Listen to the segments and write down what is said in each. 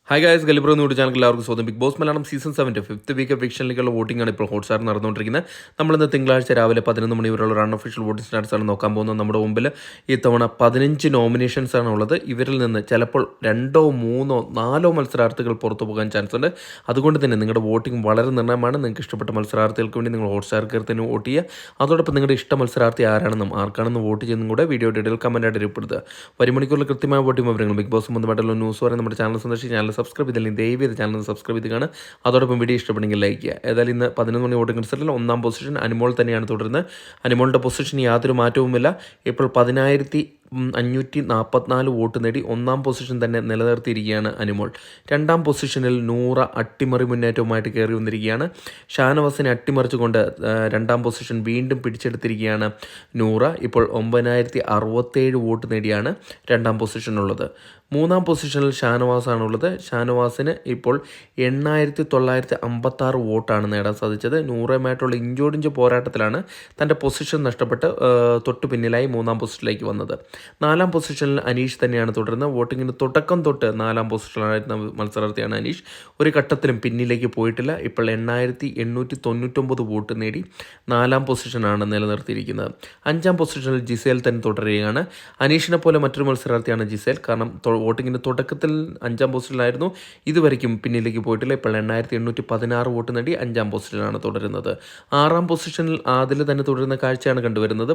Hi guys, ഗലിബ്രോ ന്യൂഡ് channel എല്ലാവർക്കും സ്വന്തം Big Boss Malayalam season 7 fifth week ഫിക്ഷനിലേക്കുള്ള വോട്ടിംഗ് ആണ് ഇപ്പോൾ ഹോട്ട്സ്റ്റാർ നടന്നുകൊണ്ടിരിക്കുന്നത്. നമ്മളിന്ന് തിങ്കളാഴ്ച രാവിലെ 11 മണി വരെയുള്ള അൺഒഫീഷ്യൽ വോട്ടിംഗ് സ്റ്റാറ്റസ് ആണ് നോക്കാൻ പോകുന്നത്. നമ്മുടെ മുമ്പിൽ ഇത്തവണ 15 നോമിനേഷൻസ് ആണ് ഉള്ളത്. ഇവരിൽ നിന്ന് ചിലപ്പോൾ 2, 3, 4 മത്സരാർത്ഥികൾ പുറത്തു പോകാൻ ചാൻസ് ഉണ്ട്. അതുകൊണ്ട് തന്നെ നിങ്ങളുടെ വോട്ടിംഗ് വളരെ നിർണ്ണയമാണ്. നിങ്ങൾക്ക് ഇഷ്ടപ്പെട്ട മത്സരാർത്ഥികൾക്ക് വേണ്ടി നിങ്ങൾ ഹോട്ട്സ്റ്റാർ കയറി തന്നെ വോട്ട് ചെയ്യുക. അതോടൊപ്പം നിങ്ങളുടെ ഇഷ്ട മത്സരാർത്ഥി ആരാണെന്നും ആർക്കാണെന്ന് വോട്ട് ചെയ്യുന്നതും കൂടെ വീഡിയോ ഡീറ്റെയിൽ കമൻറ്റായിട്ട് രേഖപ്പെടുത്തുക. വരും മണിക്കൂറിൽ കൃത്യമായ വോട്ടിംഗ് വിവരങ്ങൾ ബിഗ് ബോസ് സംബന്ധമായിട്ടുള്ള ന്യൂസ് വരെ നമ്മുടെ ചാനൽ സന്ദർശിച്ച് ചാനൽ സബ്സ്ക്രൈബ് ചെയ്തില്ലെങ്കിൽ ദയവേത് ചാനൽ സബ്സ്ക്രൈബ് ചെയ്ത് കാണുക. അതോടൊപ്പം വീഡിയോ ഇഷ്ടപ്പെടുമെങ്കിൽ ലൈക്ക് ചെയ്യുക. ഏതായാലും ഇന്ന് 11 മണി വോട്ടിംഗ് റിസൾട്ടിൽ 1-ാം പൊസിഷൻ അനിമോൾ തന്നെയാണ് തുടരുന്നത്. അനിമോളിൻ്റെ പൊസിഷൻ യാതൊരു മാറ്റവുമില്ല. ഇപ്പോൾ 10,544 വോട്ട് നേടി 1-ാം പൊസിഷൻ തന്നെ നിലനിർത്തിയിരിക്കുകയാണ് അനിമോൾ. 2-ാം പൊസിഷനിൽ നൂറ അട്ടിമറി മുന്നേറ്റവുമായിട്ട് കയറി വന്നിരിക്കുകയാണ്. ഷാനവാസിനെ അട്ടിമറിച്ചുകൊണ്ട് 2-ാം പൊസിഷൻ വീണ്ടും പിടിച്ചെടുത്തിരിക്കുകയാണ് നൂറ. ഇപ്പോൾ 9,067 വോട്ട് നേടിയാണ് 2-ാം പൊസിഷനുള്ളത്. 3-ാം പൊസിഷനിൽ ഷാനവാസാണുള്ളത്. ഷാനവാസിന് ഇപ്പോൾ 8,956 വോട്ടാണ് നേടാൻ സാധിച്ചത്. നൂറയുമായിട്ടുള്ള ഇഞ്ചോടിഞ്ച് പോരാട്ടത്തിലാണ് തൻ്റെ പൊസിഷൻ നഷ്ടപ്പെട്ട് തൊട്ട് പിന്നിലായി 3-ാം പൊസിഷനിലേക്ക് വന്നത്. 4-ാം പൊസിഷനിൽ അനീഷ് തന്നെയാണ് തുടരുന്നത്. വോട്ടിങ്ങിന് തുടക്കം തൊട്ട് 4-ാം പൊസിഷനിലായിരുന്ന മത്സരാർത്ഥിയാണ് അനീഷ്. ഒരു ഘട്ടത്തിലും പിന്നിലേക്ക് പോയിട്ടില്ല. ഇപ്പോൾ 8,899 വോട്ട് നേടി 4-ാം പൊസിഷനാണ് നിലനിർത്തിയിരിക്കുന്നത്. 5-ാം പൊസിഷനിൽ ജിസേൽ തന്നെ തുടരുകയാണ്. അനീഷിനെ പോലെ മറ്റൊരു മത്സരാർത്ഥിയാണ് ജിസേൽ. കാരണം വോട്ടിങ്ങിൻ്റെ തുടക്കത്തിൽ 5-ാം പൊസിഷനിലായിരുന്നു. ഇതുവരെയ്ക്കും പിന്നിലേക്ക് പോയിട്ടില്ല. ഇപ്പോൾ 8,816 വോട്ട് നേടി 5-ാം പൊസിഷനിലാണ് തുടരുന്നത്. 6-ാം പൊസിഷനിൽ ആദില തന്നെ തുടരുന്ന കാഴ്ചയാണ് കണ്ടുവരുന്നത്.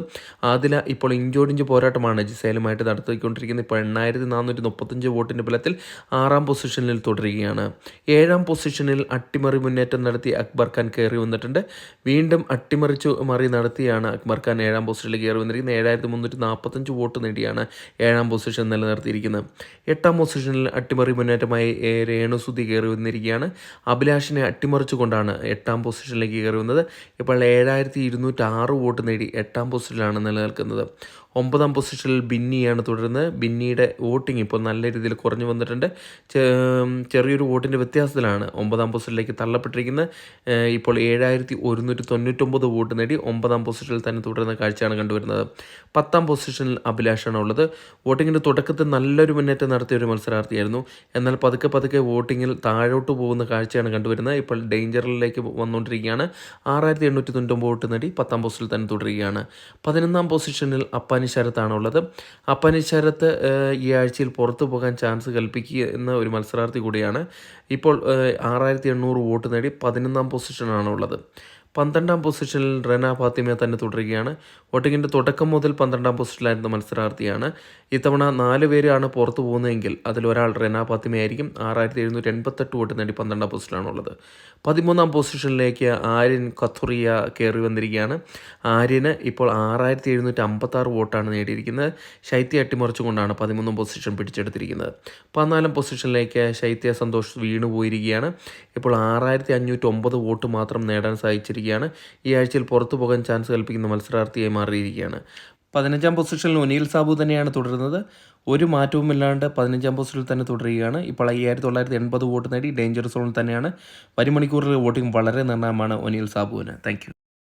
ആദില ഇപ്പോൾ ഇഞ്ചോടിഞ്ച് പോരാട്ടമാണ് ജിസേലുമായിട്ട് നടത്തിക്കൊണ്ടിരിക്കുന്നത്. ഇപ്പോൾ 8,435 വോട്ടിൻ്റെ ബലത്തിൽ 6-ാം പൊസിഷനിൽ തുടരുകയാണ്. 7-ാം പൊസിഷനിൽ അട്ടിമറി മുന്നേറ്റം നടത്തി അക്ബർ ഖാൻ കയറി വന്നിട്ടുണ്ട്. വീണ്ടും അട്ടിമറിച്ചു മറി നടത്തിയാണ് അക്ബർ ഖാൻ 7-ാം പൊസിഷനിലേക്ക് കയറി വന്നിരിക്കുന്നത്. 7,345 വോട്ട് നേടിയാണ് 7-ാം പൊസിഷൻ നിലനിർത്തിയിരിക്കുന്നത്. 8-ാം പൊസിഷനിൽ അട്ടിമറി മുന്നേറ്റമായി രേണുസുതി കയറി വന്നിരിക്കുകയാണ്. അഭിലാഷിനെ അട്ടിമറിച്ചുകൊണ്ടാണ് 8-ാം പൊസിഷനിലേക്ക് കയറി വന്നത്. ഇപ്പോൾ 7,206 വോട്ട് നേടി 8-ാം പൊസിഷനിലാണ് നിലനിൽക്കുന്നത്. 9-ാം പൊസിഷനിൽ ബിന്നിയാണ് തുടരുന്നത്. ബിന്നിയുടെ വോട്ടിംഗ് ഇപ്പോൾ നല്ല രീതിയിൽ കുറഞ്ഞു വന്നിട്ടുണ്ട്. ചെറിയൊരു വോട്ടിൻ്റെ വ്യത്യാസത്തിലാണ് 9-ാം പൊസിഷനിലേക്ക് തള്ളപ്പെട്ടിരിക്കുന്നത്. ഇപ്പോൾ 7,199 വോട്ട് നേടി 9-ാം പൊസിഷനിൽ തന്നെ തുടരുന്ന കാഴ്ചയാണ് കണ്ടുവരുന്നത്. 10-ാം പൊസിഷനിൽ അഭിലാഷാണ് ഉള്ളത്. വോട്ടിങ്ങിൻ്റെ തുടക്കത്തിൽ നല്ലൊരു മുന്നേറ്റം നടത്തിയ ഒരു മത്സരാർത്ഥിയായിരുന്നു. എന്നാൽ പതുക്കെ വോട്ടിങ്ങിൽ താഴോട്ട് പോകുന്ന കാഴ്ചയാണ് കണ്ടുവരുന്നത്. ഇപ്പോൾ ഡേഞ്ചറിലേക്ക് വന്നുകൊണ്ടിരിക്കുകയാണ്. 6,899 വോട്ട് നേടി 10-ാം പൊസിഷനിൽ തന്നെ തുടരുകയാണ്. 11-ാം പൊസിഷനിൽ അപ്പാനി ശരത്താണുള്ളത്. അപ്പാനി ശരത്ത് ഈ ആഴ്ചയിൽ പുറത്തു പോകാൻ ചാൻസ് കൽപ്പിക്കുന്ന ഒരു മത്സരാർത്ഥി കൂടിയാണ്. ഇപ്പോൾ 6,800 വോട്ട് നേടി 11-ാം പൊസിഷനാണുള്ളത്. 12-ാം പൊസിഷനിൽ റെന ഫാത്തിമ തന്നെ തുടരുകയാണ്. വോട്ടിങ്ങിൻ്റെ തുടക്കം മുതൽ 12-ാം പൊസിഷനിലായിരുന്ന മത്സരാർത്ഥിയാണ്. ഇത്തവണ 4 പേരാണ് പുറത്തു പോകുന്നതെങ്കിൽ അതിലൊരാൾ റെന ഫാത്തിമയായിരിക്കും. 6,788 വോട്ട് നേടി 12-ാം പൊസിഷനിലാണുള്ളത്. 13-ാം പൊസിഷനിലേക്ക് ആര്യൻ കത്തുറിയ കയറി വന്നിരിക്കുകയാണ്. ആര്യന് ഇപ്പോൾ 6,756 വോട്ടാണ് നേടിയിരിക്കുന്നത്. ശൈത്യ അട്ടിമറിച്ചുകൊണ്ടാണ് 13-ാം പൊസിഷൻ പിടിച്ചെടുത്തിരിക്കുന്നത്. 14-ാം പൊസിഷനിലേക്ക് ശൈത്യ സന്തോഷ് വീണുപോയിരിക്കുകയാണ്. ഇപ്പോൾ 6,509 വോട്ട് മാത്രം നേടാൻ സാധിച്ചിരിക്കുകയാണ്. ഈ ആഴ്ചയിൽ പുറത്തു പോകാൻ ചാൻസ് കൽപ്പിക്കുന്ന മത്സരാർത്ഥിയായി മാറിയിരിക്കുകയാണ്. 15-ാം പൊസിഷനിൽ ഒനീൽ സാബു തന്നെയാണ് തുടരുന്നത്. ഒരു മാറ്റവുമില്ലാണ്ട് 15-ാം പൊസിഷനിൽ തന്നെ തുടരുകയാണ്. ഇപ്പോൾ 5,980 വോട്ട് നേടി ഡേഞ്ചർ സോണിൽ തന്നെയാണ്. വരും മണിക്കൂറിൽ വോട്ടിംഗ് വളരെ നിർണ്ണയമാണ് ഒനീൽ സാബുവിന്. താങ്ക്